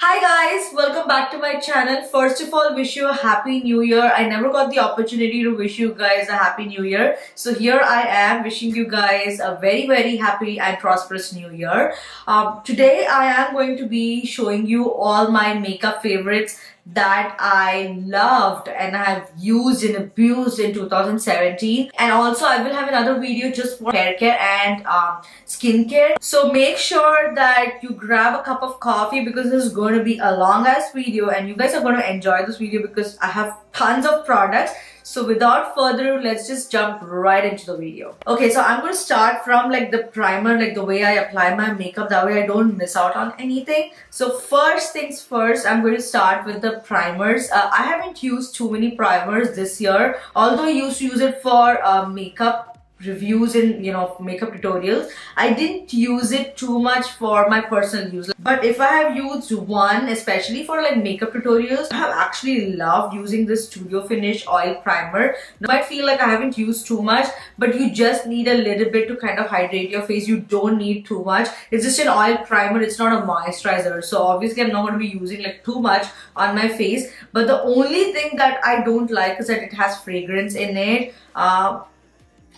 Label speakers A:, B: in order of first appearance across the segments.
A: Hi guys, welcome back to my channel. First of all, wish you a happy new year. I never got the opportunity to wish you guys a happy new year. So here I am wishing you guys a very happy and prosperous new year. Today I am going to be showing you all my makeup favorites that I loved and I have used and abused in 2017, and also I will have another video just for hair care and skincare. So make sure that you grab a cup of coffee because this is going to be a long ass video and you guys are going to enjoy this video because I have tons of products. So without further ado, let's just jump right into the video. Okay, so I'm going to start from like the primer, like the way I apply my makeup, that way I don't miss out on anything. So first things first, I'm going to start with the primers. I haven't used too many primers this year, although I used to use it for makeup reviews and makeup tutorials. I didn't use it too much for my personal use, but if I have used one, especially for like makeup tutorials, I have actually loved using this Studio Finish oil primer. Now, I feel like I haven't used too much, but you just need a little bit to kind of hydrate your face. You don't need too much. It's just an oil primer, it's not a moisturizer, so obviously I'm not going to be using like too much on my face. But the only thing that I don't like is that it has fragrance in it.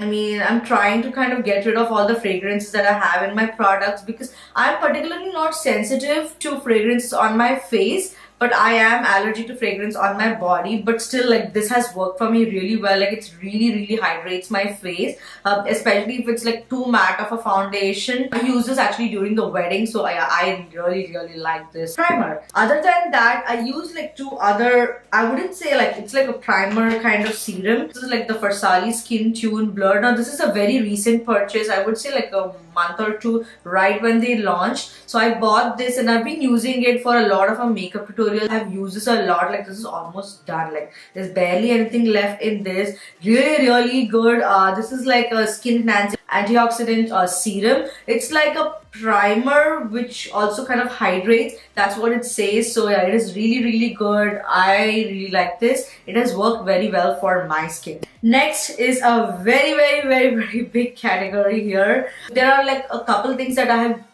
A: I'm trying to kind of get rid of all the fragrances that I have in my products because I'm particularly not sensitive to fragrances on my face, but I am allergic to fragrance on my body. But still, like, this has worked for me really well. Like, it's really hydrates my face, especially if it's like too matte of a foundation. I use this actually during the wedding, so I really like this primer. Other than that, I use like two other, I wouldn't say like it's like a primer kind of serum. This is like the Farsali Skin Tune Blur. Now this is a very recent purchase, I would say like a month or two right when they launched. So I bought this and I've been using it for a lot of our makeup tutorials. I've used this a lot. Like, this is almost done. Like, there's barely anything left in this. Really good. This is like a skin enhancing antioxidant serum. It's like a primer which also kind of hydrates. That's what it says. So yeah, it is really good. I really like this. It has worked very well for my skin. Next is a very big category here. There are like a couple things that I have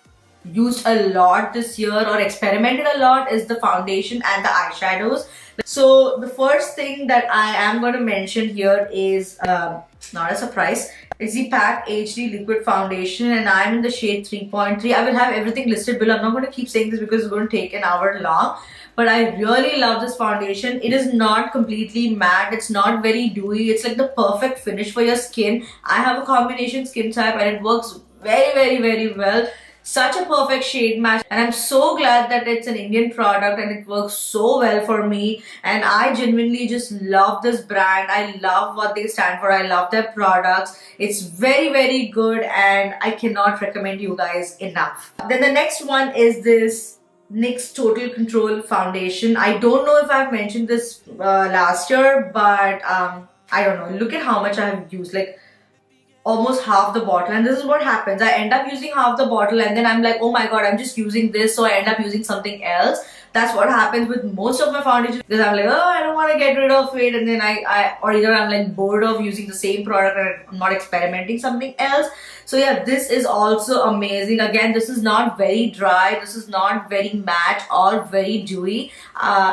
A: used a lot this year or experimented a lot is the foundation and the eyeshadows. So the first thing that I am going to mention here is not a surprise. It's the PAC HD Liquid Foundation and I'm in the shade 3.3. I will have everything listed below. I'm not going to keep saying this because it's going to take an hour long. But I really love this foundation. It is not completely matte. It's not very dewy. It's like the perfect finish for your skin. I have a combination skin type and it works very well. Such a perfect shade match, and I'm so glad that it's an Indian product and it works so well for me. And I genuinely just love this brand. I love what they stand for. I love their products. It's very good and I cannot recommend you guys enough. Then the next one is this NYKAA Total Control Foundation. I don't know if I've mentioned this last year, but I don't know. Look at how much I have used. Like, almost half the bottle, and this is what happens. I end up using half the bottle and then I'm like, oh my god, I'm just using this, so I end up using something else. That's what happens with most of my foundations because I'm like, oh, I don't want to get rid of it, and then or either I'm like bored of using the same product and I'm not experimenting something else. So yeah, this is also amazing. Again, this is not very dry, this is not very matte or very dewy.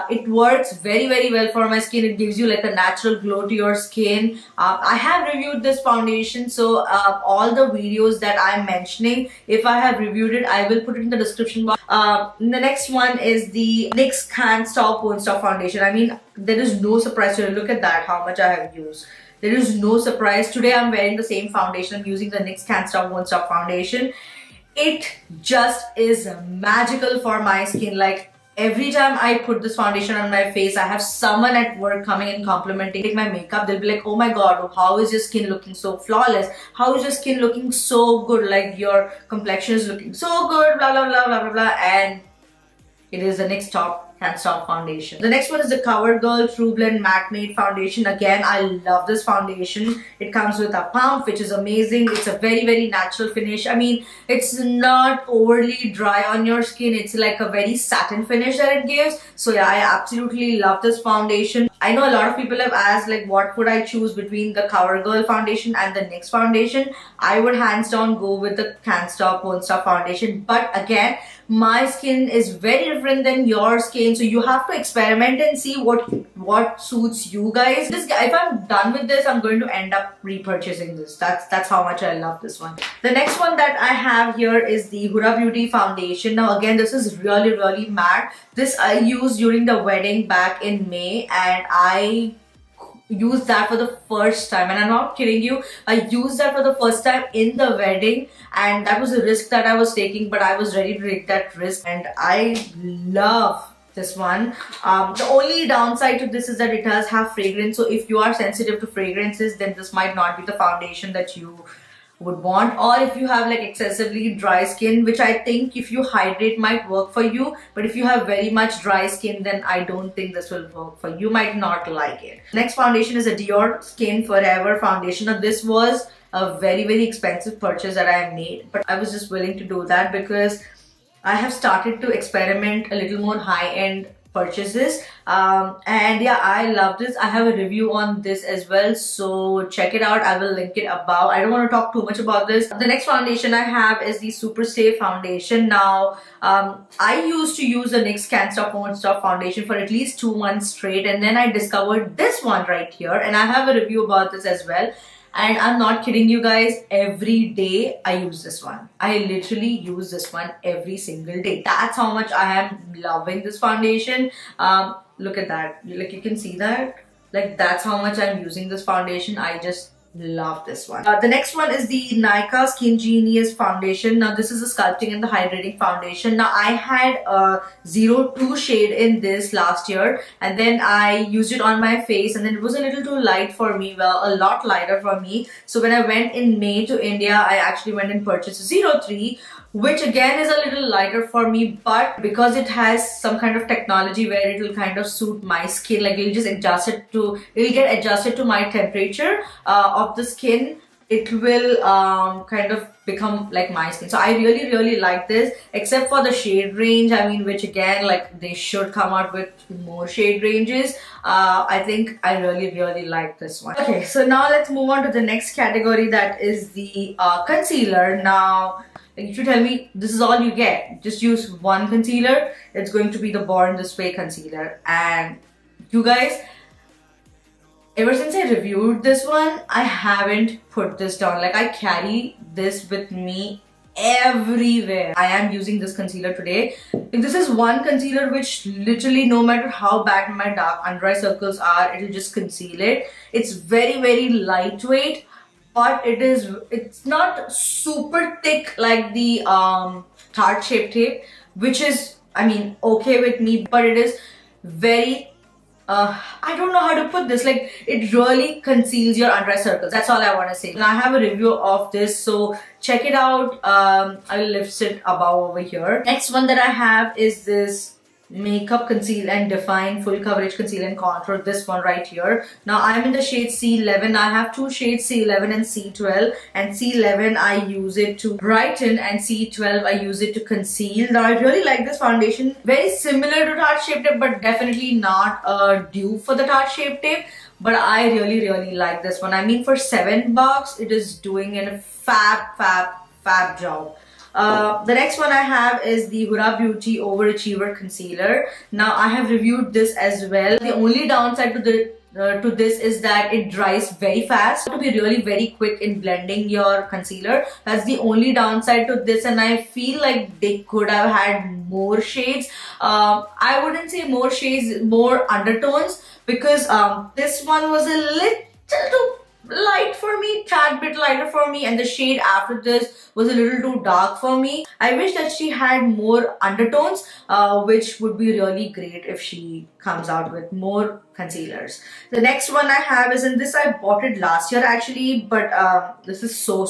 A: It works very well for my skin. It gives you like a natural glow to your skin. I have reviewed this foundation, so all the videos that I'm mentioning, if I have reviewed it, I will put it in the description box. The next one is the NYX Can't Stop Won't Stop Foundation. I mean, there is no surprise here. Look at that, how much I have used. There is no surprise. Today I'm wearing the same foundation. I'm using the NYX Can't Stop Won't Stop Foundation. It just is magical for my skin. Like, every time I put this foundation on my face, I have someone at work coming and complimenting my makeup. They'll be like, oh my god, how is your skin looking so flawless? How is your skin looking so good? Like, your complexion is looking so good, blah blah blah. And it is the NYX Can't Stop Foundation. The next one is the COVERGIRL True Blend Matte Made Foundation. Again, I love this foundation. It comes with a pump, which is amazing. It's a very natural finish. I mean, it's not overly dry on your skin. It's like a very satin finish that it gives. So yeah, I absolutely love this foundation. I know a lot of people have asked like what would I choose between the CoverGirl foundation and the NYX foundation. I would hands down go with the Can't Stop Won't Stop foundation, but again, my skin is very different than your skin, so you have to experiment and see what suits you guys. If I'm done with this, I'm going to end up repurchasing this. That's how much I love this one. The next one that I have here is the Huda Beauty foundation. Now again, this is really matte. This I used during the wedding back in May, and I used that for the first time, and I'm not kidding you, I used that for the first time in the wedding, and that was a risk that I was taking, but I was ready to take that risk, and I love this one. The only downside to this is that it does have fragrance, so if you are sensitive to fragrances, then this might not be the foundation that you would want, or if you have like excessively dry skin, which I think if you hydrate might work for you, but if you have very much dry skin, then I don't think this will work for you. You might not like it. Next foundation is a Dior Skin Forever foundation. Now this was a very expensive purchase that I made, but I was just willing to do that because I have started to experiment a little more high-end purchases, and yeah, I love this. I have a review on this as well, so check it out. I will link it above. I don't want to talk too much about this. The next foundation I have is the Superstay foundation. Now I used to use the NYX Can't Stop Won't Stop foundation for at least 2 months straight, and then I discovered this one right here, and I have a review about this as well. And I'm not kidding you guys, every day I use this one. I literally use this one every single day. That's how much I am loving this foundation. Look at that. Like, you can see that. Like, that's how much I'm using this foundation. I just love this one. The next one is the NYKAA Skin Genius foundation. Now this is a sculpting and the hydrating foundation. Now I had a 02 shade in this last year, and then I used it on my face, and then it was a little too light for me, well, a lot lighter for me. So when I went in May to India, I actually went and purchased a 03, which again is a little lighter for me, but because it has some kind of technology where it will kind of suit my skin, like it'll just adjust it to, it'll get adjusted to my temperature of the skin. It will kind of become like my skin. So I really like this, except for the shade range, I mean, which again, like, they should come out with more shade ranges. I think I really like this one. Okay, so now let's move on to the next category, that is the concealer. Now if you tell me this is all you get, just use one concealer, it's going to be the Born This Way concealer. And you guys, ever since I reviewed this one, I haven't put this down. Like, I carry this with me everywhere. I am using this concealer today. This is one concealer which literally, no matter how bad my dark under eye circles are, it'll just conceal it. It's very lightweight, but it's not super thick like the Tarte Shape Tape, which is, I mean, okay with me, but it is very I don't know how to put this, like, it really conceals your under eye circles. That's all I want to say. And I have a review of this, so check it out. I'll list it above over here. Next one that I have is this Makeup Conceal and Define Full Coverage Conceal and Contour, this one right here. Now I'm in the shade C11. I have two shades, C11 and C12, and C11 I use it to brighten and C12 I use it to conceal. Now I really like this foundation, very similar to Tarte Shape Tape, but definitely not a dupe for the Tarte Shape Tape, but I really like this one. I mean, for $7 it is doing a fab job. The next one I have is the Huda Beauty Overachiever Concealer. Now I have reviewed this as well. The only downside to this is that it dries very fast. You have to be really very quick in blending your concealer. That's the only downside to this, and I feel like they could have had more shades. I wouldn't say more shades, more undertones, because this one was a little too light for me, tad bit lighter for me, and the shade after this was a little too dark for me. I wish that she had more undertones, which would be really great if she comes out with more concealers. The next one I have is, in this I bought it last year actually, but this is so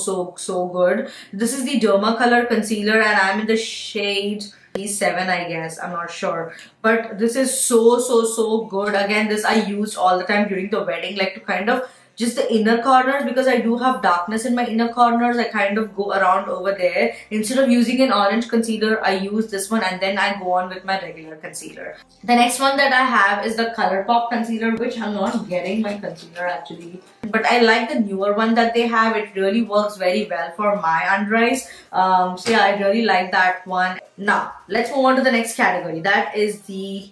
A: good. This is the Derma Color Concealer, and I'm in the shade B7, I guess, I'm not sure, but this is so good. Again, this I used all the time during the wedding, like, to kind of just the inner corners, because I do have darkness in my inner corners. I kind of go around over there. Instead of using an orange concealer, I use this one and then I go on with my regular concealer. The next one that I have is the ColourPop concealer, which I'm not getting my concealer actually. But I like the newer one that they have. It really works very well for my under eyes. So yeah, I really like that one. Now, let's move on to the next category. That is the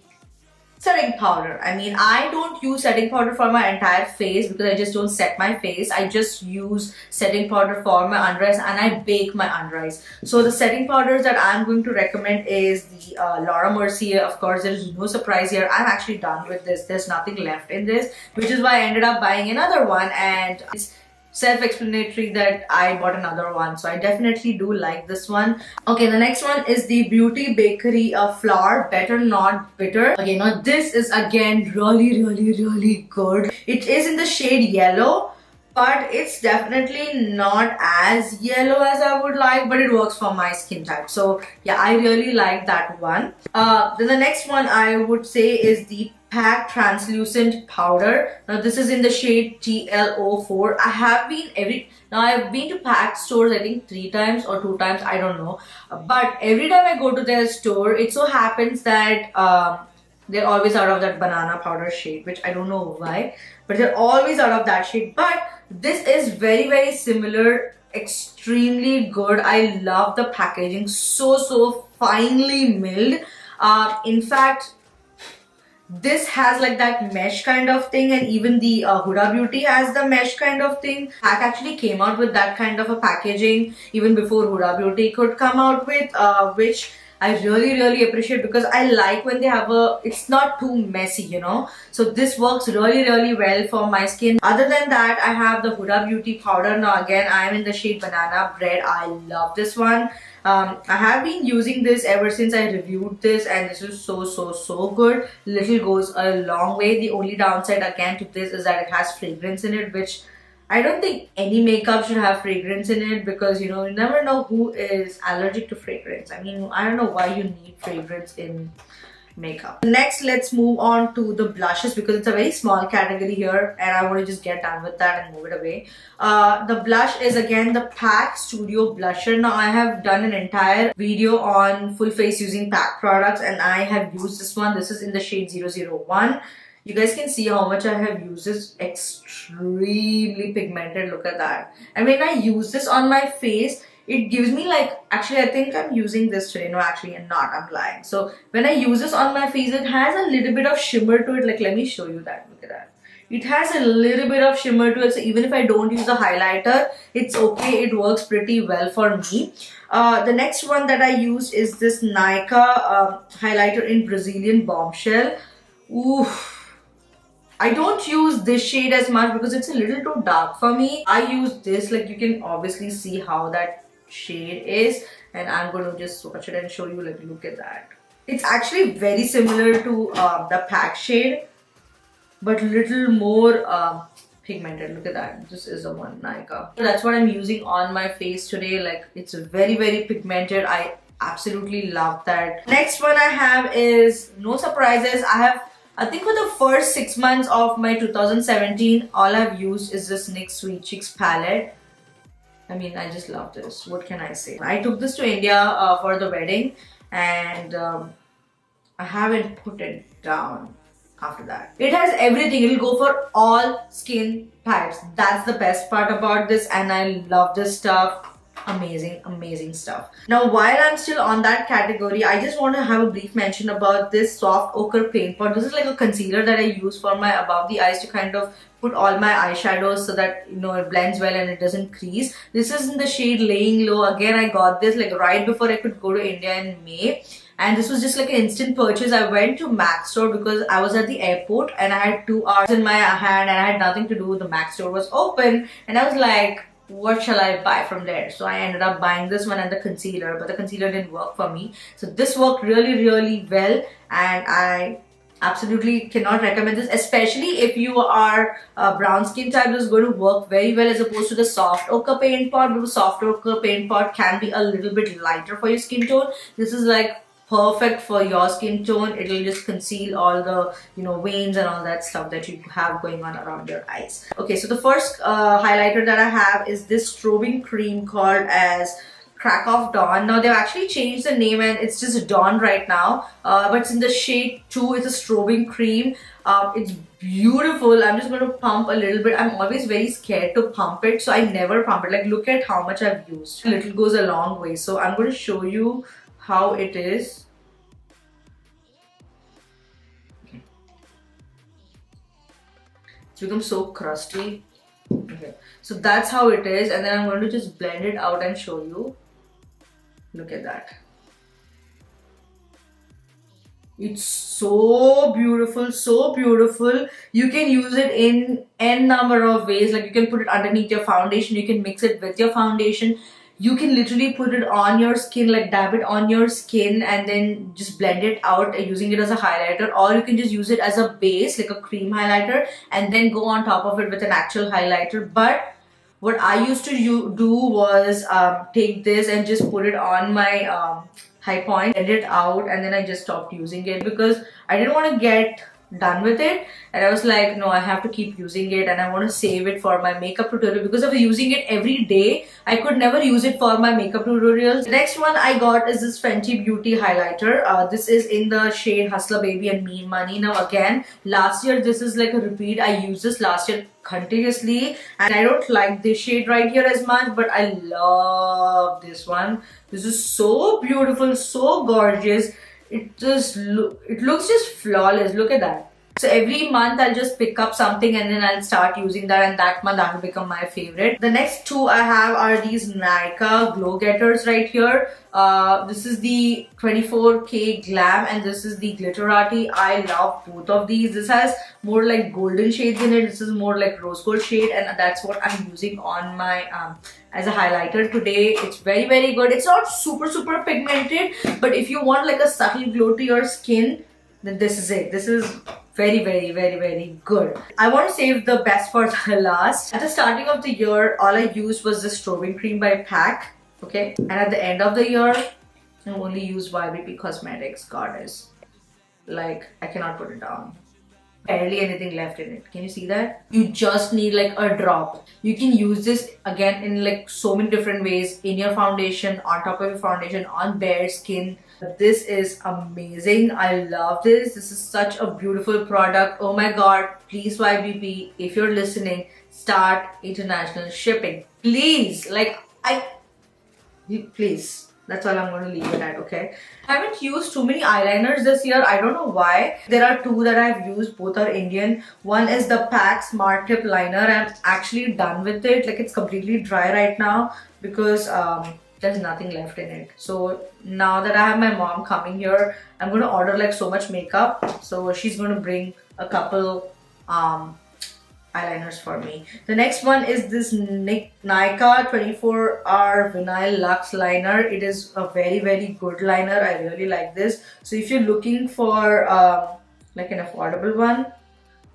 A: setting powder. I mean, I don't use setting powder for my entire face because I just don't set my face. I just use setting powder for my under eyes and I bake my under eyes. So the setting powders that I'm going to recommend is the Laura Mercier. Of course, there is no surprise here. I'm actually done with this. There's nothing left in this, which is why I ended up buying another one, and it's self-explanatory that I bought another one. So I definitely do like this one. Okay, the next one is the Beauty Bakery Flour Better Not Bitter. Okay, now this is again really good. It is in the shade yellow, but it's definitely not as yellow as I would like, but it works for my skin type. So yeah, I really like that one. Then the next one I would say is the PAC translucent powder. Now this is in the shade TLO4. I've been to PAC stores I think 3 times or 2 times, I don't know. But every time I go to their store, it so happens that they're always out of that banana powder shade, which I don't know why, but they're always out of that shade. But this is very similar, extremely good. I love the packaging, so finely milled. In fact, this has like that mesh kind of thing, and even the Huda Beauty has the mesh kind of thing. PAC actually came out with that kind of a packaging even before Huda Beauty could come out with, which I really appreciate, because I like when they have it's not too messy, you know. So this works really well for my skin. Other than that, I have the Huda Beauty powder. Now again, I am in the shade Banana Bread. I love this one. I have been using this ever since I reviewed this, and this is so good. Little goes a long way. The only downside again to this is that it has fragrance in it, which I don't think any makeup should have fragrance in it, because you know, you never know who is allergic to fragrance. I mean, I don't know why you need fragrance in makeup. Next, let's move on to the blushes, because it's a very small category here and I want to just get done with that and move it away. The blush is again the PAC Studio Blusher. Now I have done an entire video on full face using PAC products, and I have used this one. This is in the shade 001. You guys can see how much I have used this. Extremely pigmented, look at that. And when I use this on my face, it gives me like, actually I think I'm using this today. No, actually I'm not, I'm lying. So when I use this on my face, it has a little bit of shimmer to it. Like, let me show you that, look at that. It has a little bit of shimmer to it. So even if I don't use a highlighter, it's okay. It works pretty well for me. The next one that I used is this NYKAA highlighter in Brazilian Bombshell. Oof. I don't use this shade as much because it's a little too dark for me. I use this, like you can obviously see how that shade is, and I'm going to just swatch it and show you, like look at that. It's actually very similar to the PAC shade, but little more pigmented. Look at that. This is the one, NYKAA. So that's what I'm using on my face today. Like, it's very pigmented. I absolutely love that. Next one I have is, no surprises, I think for the first 6 months of my 2017, all I've used is this NYX Sweet Cheeks palette. I mean, I just love this. What can I say? I took this to India for the wedding, and I haven't put it down after that. It has everything. It'll go for all skin types. That's the best part about this, and I love this stuff. Amazing stuff. Now, while I'm still on that category, I just want to have a brief mention about this soft ochre paint pot. This is like a concealer that I use for my above the eyes to kind of put all my eyeshadows so that, you know, it blends well and it doesn't crease. This is in the shade Laying Low. Again, I got this like right before I could go to India in May. And this was just like an instant purchase. I went to MAC store because I was at the airport and I had 2 hours in my hand and I had nothing to do. The MAC store was open and I was like, what shall I buy from there? So I ended up buying this one and the concealer, but the concealer didn't work for me. So this worked really well, and I absolutely cannot recommend this, especially if you are a brown skin type. This is going to work very well as opposed to the soft ochre paint pot, because soft ochre paint pot can be a little bit lighter for your skin tone. This is like perfect for your skin tone. It'll just conceal all the, you know, veins and all that stuff that you have going on around your eyes. Okay, so the first highlighter that I have is this strobing cream called as Crack of Dawn. Now they've actually changed the name and it's just Dawn right now, but it's in the shade 2. It's a strobing cream. It's beautiful. I'm just going to pump a little bit. I'm always very scared to pump it, so I never pump it. Like, look at how much I've used. A little goes a long way. So I'm going to show you how it is. It's become so crusty. Okay, so that's how it is, and then I'm going to just blend it out and show you. Look at that. It's so beautiful, so beautiful. You can use it in n number of ways. Like, you can put it underneath your foundation, you can mix it with your foundation, you can literally put it on your skin, like dab it on your skin and then just blend it out using it as a highlighter, or you can just use it as a base, like a cream highlighter, and then go on top of it with an actual highlighter. But what I used to do was take this and just put it on my high point, blend it out, and then I just stopped using it because I didn't want to get done with it, and I was like, no, I have to keep using it and I want to save it for my makeup tutorial, because of using it every day I could never use it for my makeup tutorials. The next one I got is this Fenty Beauty highlighter. This is in the shade Hustla Baby and Mean Money. Now again, last year, this is like a repeat. I used this last year continuously and I don't like this shade right here as much, but I love this one. This is so beautiful, so gorgeous. It looks just flawless. Look at that. So every month I'll just pick up something and then I'll start using that, and that month that will become my favorite. The next two I have are these NYKAA Glow Getters right here. This is the 24K Glam and this is the Glitterati. I love both of these. This has more like golden shades in it. This is more like rose gold shade, and that's what I'm using on my as a highlighter today. It's very, very good. It's not super pigmented, but if you want like a subtle glow to your skin, then this is it. This is very good. I want to save the best for the last. At the starting of the year, all I used was this strobing cream by PAC. Okay, and at the end of the year, I only use YBP Cosmetics Goddess. Like, I cannot put it down. Barely anything left in it. Can you see that? You just need like a drop. You can use this again in like so many different ways, in your foundation, on top of your foundation, on bare skin. This is amazing. I love this. This is such a beautiful product. Oh my god, please YBP, if you're listening, start international shipping. Please, like, please. That's all I'm going to leave it at, okay? I haven't used too many eyeliners this year. I don't know why. There are two that I've used. Both are Indian. One is the PAC Smart Tip Liner. I'm actually done with it. Like, it's completely dry right now because there's nothing left in it. So now that I have my mom coming here, I'm going to order like so much makeup. So she's going to bring a couple eyeliners for me. The next one is this NYKAA 24-Hour Vinyl Luxe Liner. It is a very good liner. I really like this. So if you're looking for like an affordable one,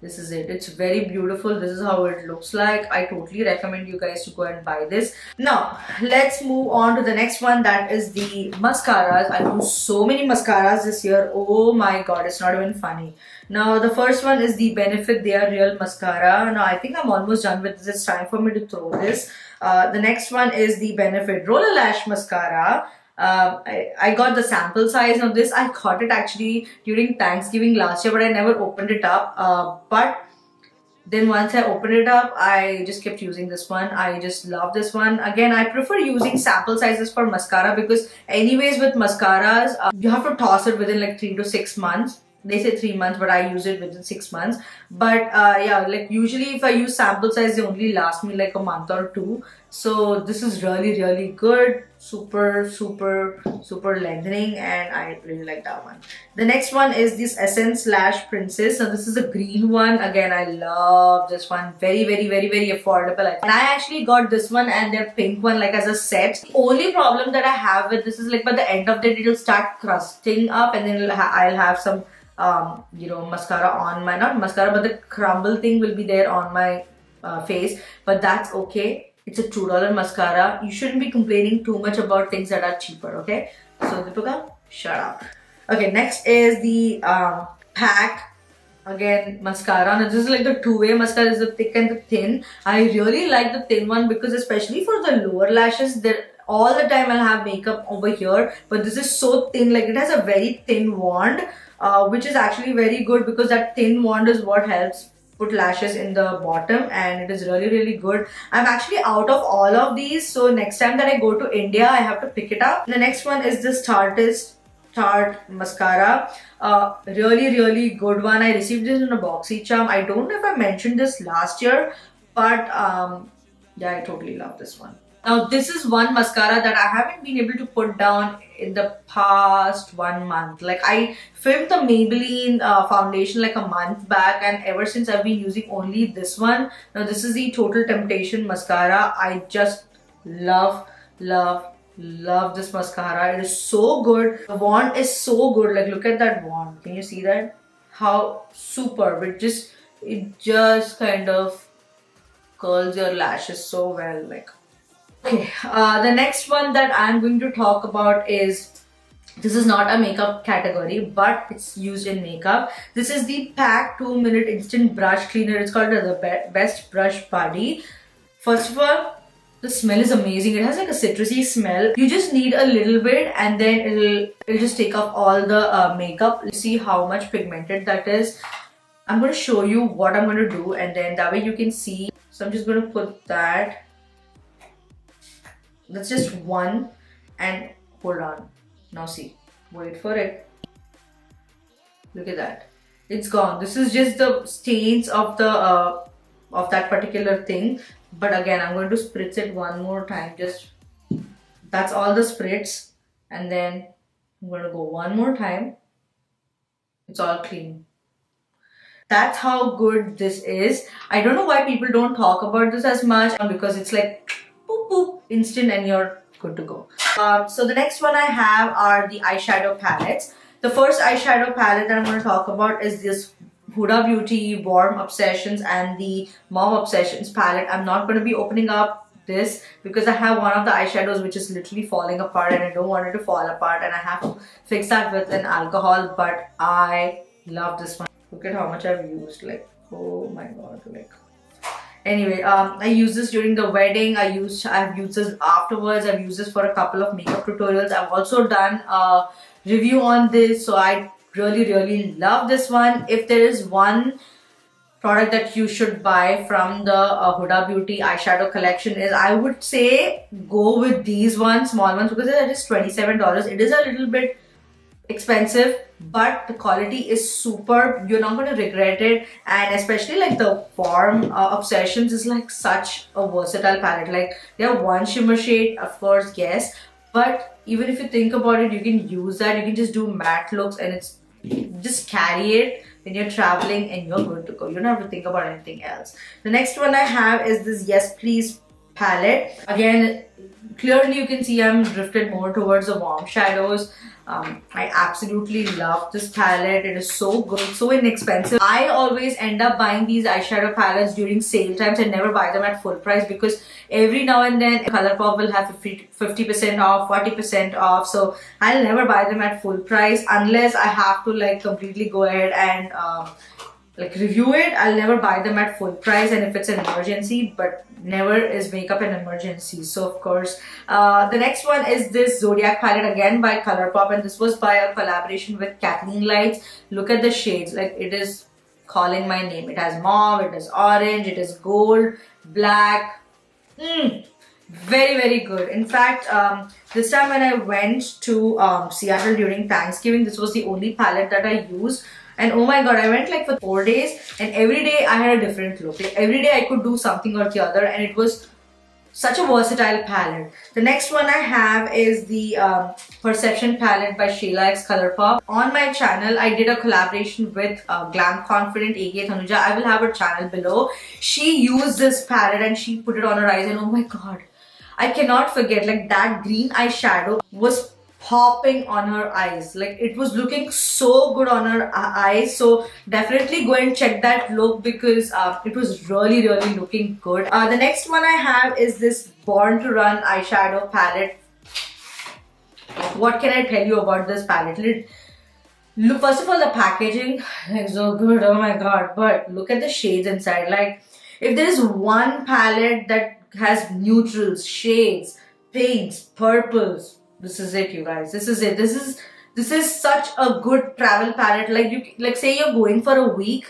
A: this is it. It's very beautiful. This is how it looks like. I totally recommend you guys to go and buy this. Now, let's move on to the next one. That is the mascaras. I used so many mascaras this year. Oh my god, it's not even funny. Now, the first one is the Benefit They Are Real Mascara. Now, I think I'm almost done with this. It's time for me to throw this. The next one is the Benefit Roller Lash Mascara. I got the sample size of this. I got it actually during Thanksgiving last year, but I never opened it up. But then once I opened it up, I just kept using this one. I just love this one. Again, I prefer using sample sizes for mascara because anyways with mascaras, you have to toss it within like 3 to 6 months. They say 3 months, but I use it within 6 months. But yeah, like usually if I use sample size, they only last me like a month or two. So this is really good. Super lengthening, and I really like that one. The next one is this Essence Lash Princess. Now this is a green one. Again, I love this one. Very affordable. And I actually got this one and their pink one like as a set. The only problem that I have with this is like by the end of the day, it'll start crusting up, and then I'll have some you know, mascara on my, not mascara, but the crumble thing will be there on my face, but that's okay. It's a $2 mascara. You shouldn't be complaining too much about things that are cheaper, okay? So Deepika, shut up. Okay, next is the pack. Again, mascara. Now, this is like the two-way mascara. Is the thick and the thin. I really like the thin one because especially for the lower lashes, that all the time I'll have makeup over here. But this is so thin. Like it has a very thin wand, which is actually very good because that thin wand is what helps put lashes in the bottom, and it is really good. I'm actually out of all of these, so next time that I go to India, I have to pick it up. The next one is this Tarte mascara. Really good one. I received this in a boxy charm. I don't know if I mentioned this last year, but yeah, I totally love this one. Now this is one mascara that I haven't been able to put down in the past 1 month. Like I filmed the Maybelline foundation like a month back, and ever since I've been using only this one. Now this is the Total Temptation mascara. I just love this mascara. It is so good. The wand is so good. Like look at that wand. Can you see that? How superb. It just kind of curls your lashes so well. Like okay, the next one that I'm going to talk about is, this is not a makeup category, but it's used in makeup. This is the PAC 2-minute instant brush cleaner. It's called the Best Brush Buddy. First of all, the smell is amazing. It has like a citrusy smell. You just need a little bit, and then it'll just take off all the makeup. You see how much pigmented that is. I'm going to show you what I'm going to do, and then that way you can see. So I'm just going to put that. That's just one, and hold on. Now see, wait for it. Look at that. It's gone. This is just the stains of the of that particular thing. But again, I'm going to spritz it one more time. Just that's all the spritz, and then I'm going to go one more time. It's all clean. That's how good this is. I don't know why people don't talk about this as much, because it's like boop boop, instant, and you're good to go. So the next one I have are the eyeshadow palettes. The first eyeshadow palette that I'm going to talk about is this Huda Beauty Warm Obsessions and the Mauve Obsessions palette. I'm not going to be opening up this because I have one of the eyeshadows which is literally falling apart, and I don't want it to fall apart, and I have to fix that with an alcohol. But I love this one. Look at how much I've used. Like, oh my god. Like, anyway, I used this during the wedding. I've used this afterwards. I've used this for a couple of makeup tutorials. I've also done a review on this, so I really love this one. If there is one product that you should buy from the Huda Beauty eyeshadow collection, is I would say go with these ones, small ones, because they're just $27. It is a little bit expensive, but the quality is superb. You're not going to regret it. And especially like the Warm Obsessions is like such a versatile palette. Like they have one shimmer shade, of course, yes, but even if you think about it, you can use that. You can just do matte looks, and it's just carry it when you're traveling, and you're good to go. You don't have to think about anything else. The next one I have is this Yes Please palette. Again, clearly you can see I'm drifted more towards the warm shadows. I absolutely love this palette. It is so good, so inexpensive. I always end up buying these eyeshadow palettes during sale times and never buy them at full price, because every now and then ColourPop will have 50% off, 40% off. So I'll never buy them at full price unless I have to like completely go ahead and like review it. I'll never buy them at full price, and if it's an emergency, but never is makeup an emergency. So of course, the next one is this Zodiac palette, again by ColourPop, and this was by a collaboration with Kathleen Lights. Look at the shades, like it is calling my name. It has mauve, it is orange, it is gold, black. Very good. In fact, this time when I went to Seattle during Thanksgiving, this was the only palette that I used. And oh my god, I went like for 4 days, and every day I had a different look. Like every day I could do something or the other, and it was such a versatile palette. The next one I have is the Perception palette by SHREYA x ColourPop. On my channel, I did a collaboration with GLAM Confident aka Tanuja. I will have her channel below. She used this palette and she put it on her eyes, and oh my god, I cannot forget, like that green eyeshadow was popping on her eyes. Like it was looking so good on her eyes. So definitely go and check that look, because it was really looking good. The next one I have is this Born to Run eyeshadow palette. What can I tell you about this palette? Look, first of all, the packaging is so good, oh my god, but look at the shades inside. Like, if there is one palette that has neutrals, shades, pinks, purples, this is it, you guys. This is it. This is such a good travel palette. Like, you, like, say you're going for a week,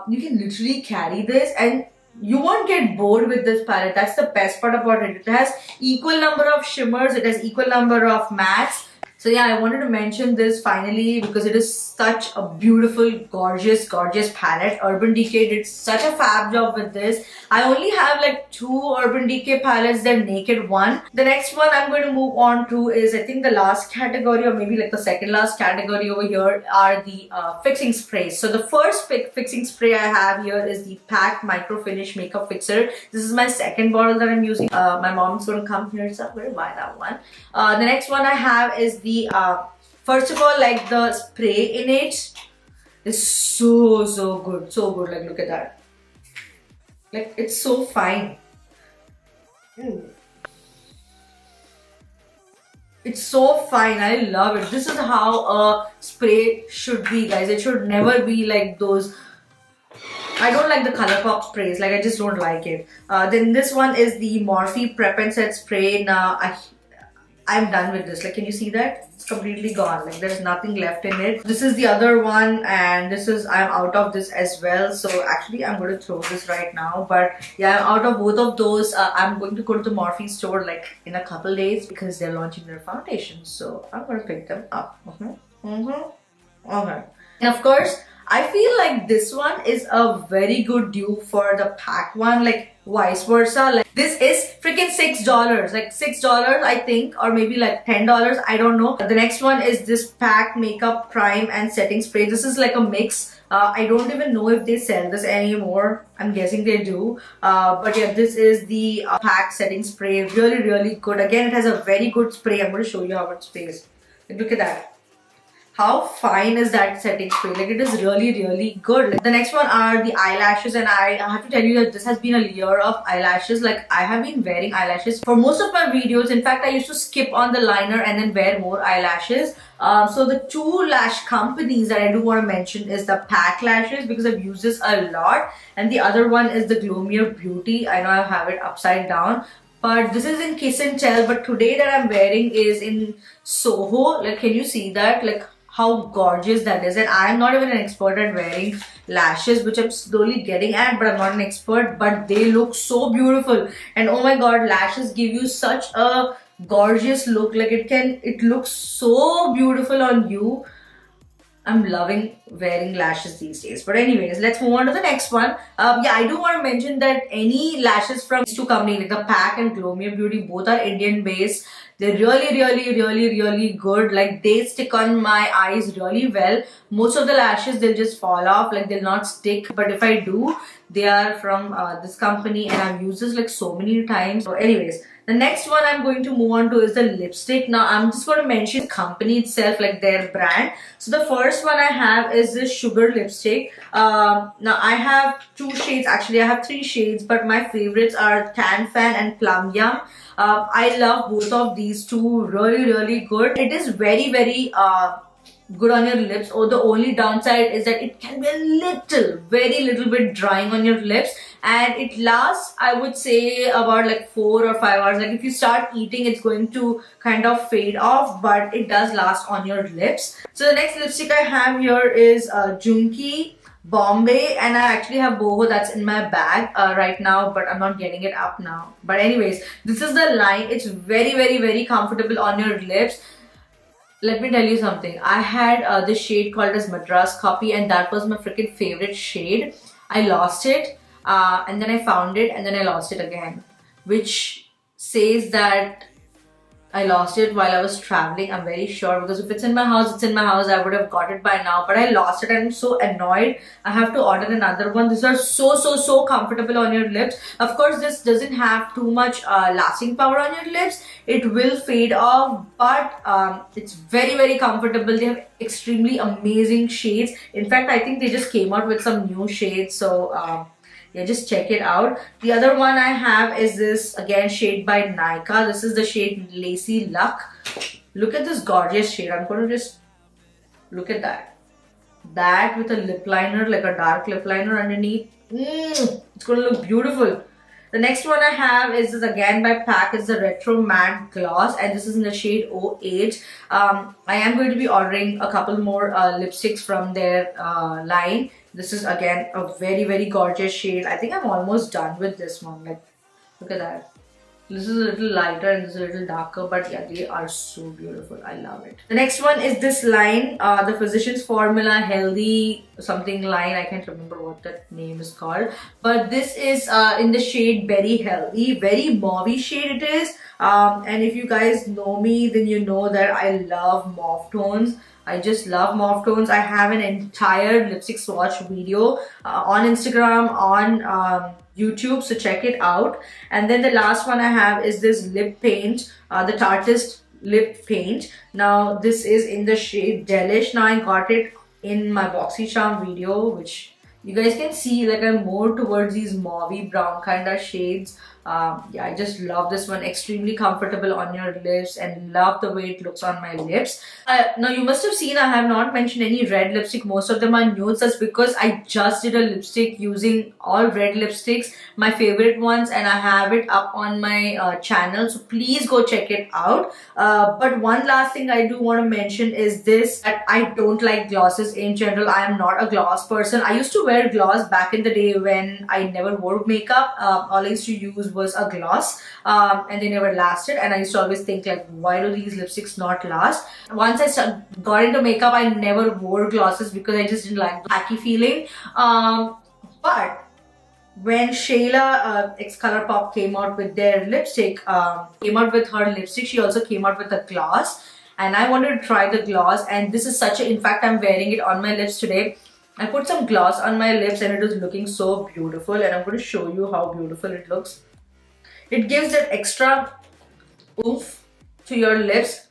A: you can literally carry this and you won't get bored with this palette. That's the best part about it. It has equal number of shimmers, it has equal number of mattes. So yeah, I wanted to mention this finally because it is such a beautiful, gorgeous palette. Urban Decay did such a fab job with this. I only have like 2 Urban Decay palettes, they're naked one. The next one I'm going to move on to is, I think, the last category, or maybe like the second last category over here, are the fixing sprays. So the first fixing spray I have here is the PAC Micro Finish Makeup Fixer. This is my second bottle that I'm using. My mom's going to come here, so I'm going to buy that one. The next one I have is the first of all, like, the spray in it is so good, so good. Like, look at that. Like, it's so fine. It's so fine. I love it. This is how a spray should be, guys. It should never be like those. I don't like the ColourPop sprays. Like, I just don't like it. Then this one is the Morphe Prep and Set spray. Now I'm done with this. Like, can you see that? It's completely gone. Like, there's nothing left in it. This is the other one, and this is, I'm out of this as well. So actually, I'm going to throw this right now. But yeah, I'm out of both of those. I'm going to go to the Morphe store like in a couple days because they're launching their foundations. So I'm going to pick them up. Okay. And of course, I feel like this one is a very good dupe for the PAC one, like vice versa. Like, this is freaking $6, like $6 I think, or maybe like $10, I don't know. The next one is this PAC Makeup Prime and Setting Spray. This is like a mix. I don't even know if they sell this anymore. I'm guessing they do. But yeah, this is the PAC Setting Spray. Really good. Again, it has a very good spray. I'm going to show you how it sprays. Like, look at that. How fine is that setting spray? Like, it is really good. Like, the next one are the eyelashes, and I have to tell you that this has been a year of eyelashes. Like, I have been wearing eyelashes for most of my videos. In fact, I used to skip on the liner and then wear more eyelashes. So the 2 lash companies that I do want to mention is the PAC lashes, because I've used this a lot, and the other one is the Gloomier Beauty. I know I have it upside down, but this is in Kiss and Tell. But today that I'm wearing is in Soho. Like, can you see that? Like, how gorgeous that is. And I'm not even an expert at wearing lashes, which I'm slowly getting at, but I'm not an expert. But they look so beautiful, and oh my god, lashes give you such a gorgeous look. Like, it looks so beautiful on you. I'm loving wearing lashes these days. But anyways, let's move on to the next one. Yeah, I do want to mention that any lashes from these 2 companies, like the PAC and Gloomier Beauty, both are Indian based. They're really good. Like, they stick on my eyes really well. Most of the lashes, they'll just fall off, like they'll not stick. But if I do, they are from this company, and I've used this like so many times. So anyways, the next one I'm going to move on to is the lipstick. Now, I'm just going to mention the company itself, like their brand. So the first one I have is this Sugar lipstick. Now, I have 2 shades. Actually, I have 3 shades, but my favorites are Tan Fan and Plum Yum. I love both of these 2. Really good. It is very good on your lips. Oh, the only downside is that it can be a very little bit drying on your lips, and it lasts, I would say, about like 4 or 5 hours. Like, if you start eating, it's going to kind of fade off, but it does last on your lips. So the next lipstick I have here is Junki Bombay, and I actually have boho that's in my bag right now, but I'm not getting it up now. But anyways, this is the line. It's very comfortable on your lips. Let me tell you something. I had this shade called as Madras Copy, and that was my freaking favorite shade. I lost it, and then I found it, and then I lost it again, which says that I lost it while I was traveling. I'm very sure, because if it's in my house, it's in my house. I would have got it by now, but I lost it and I'm so annoyed. I have to order another one. These are so comfortable on your lips. Of course, this doesn't have too much lasting power on your lips. It will fade off, but it's very comfortable. They have extremely amazing shades. In fact, I think they just came out with some new shades. So yeah, just check it out. The other one I have is this, again, shade by NYKAA. This is the shade Lacy Luck. Look at this gorgeous shade. I'm going to just look at that. that with a lip liner, like a dark lip liner underneath. It's gonna look beautiful. The next one I have is this again by PAC. It's the Retro Matte Gloss, and this is in the shade 08. I am going to be ordering a couple more lipsticks from their line. This is again a very gorgeous shade. I think I'm almost done with this one. Like, look at that. This is a little lighter and this is a little darker, but yeah, they are so beautiful. I love it. The next one is this line, the Physicians Formula Healthy something line. I can't remember what that name is called, but this is in the shade Berry Healthy. Very mauve shade it is. And if you guys know me, then you know that I love mauve tones. I just love mauve tones. I have an entire lipstick swatch video on Instagram, on YouTube, so check it out. And then the last one I have is this lip paint, the Tartist lip paint. Now this is in the shade Delish. Now I got it in my BoxyCharm video, which you guys can see, like I'm more towards these mauve brown kind of shades. Yeah, I just love this one. Extremely comfortable on your lips and love the way it looks on my lips. Now you must have seen I have not mentioned any red lipstick. Most of them are nudes. That's because I just did a lipstick using all red lipsticks, my favorite ones, and I have it up on my channel, so please go check it out. But one last thing I do want to mention is this, that I don't like glosses in general. I am not a gloss person. I used to wear gloss back in the day when I never wore makeup. All I used to use was a gloss, and they never lasted, and I used to always think like, why do these lipsticks not last? Once I got into makeup, I never wore glosses because I just didn't like the tacky feeling. But when SHREYA ex COLOURPOP came out with their lipstick, came out with her lipstick, she also came out with a gloss, and I wanted to try the gloss, and this is such a, in fact I'm wearing it on my lips today. I put some gloss on my lips and it is looking so beautiful, and I'm going to show you how beautiful it looks. It gives that extra oomph to your lips,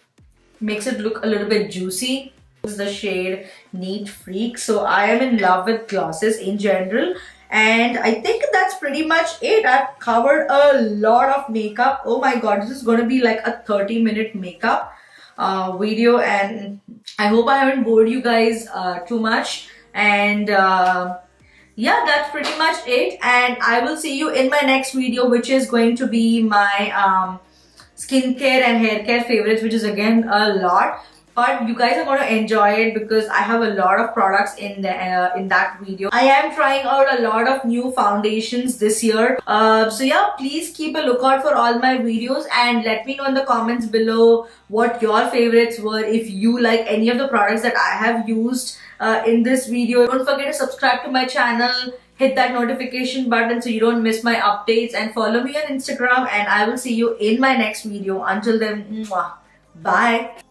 A: makes it look a little bit juicy. This is the shade Neat Freak. So I am in love with glosses in general, and I think that's pretty much it. I've covered a lot of makeup. Oh my god, this is going to be like a 30-minute makeup video, and I hope I haven't bored you guys too much. And yeah, that's pretty much it, and I will see you in my next video, which is going to be my skincare and hair care favorites, which is again a lot, but you guys are going to enjoy it because I have a lot of products in the in that video. I am trying out a lot of new foundations this year, so yeah, please keep a lookout for all my videos and let me know in the comments below what your favorites were, if you like any of the products that I have used in this video. Don't forget to subscribe to my channel, hit that notification button so you don't miss my updates, and follow me on Instagram, and I will see you in my next video. Until then, mwah, bye.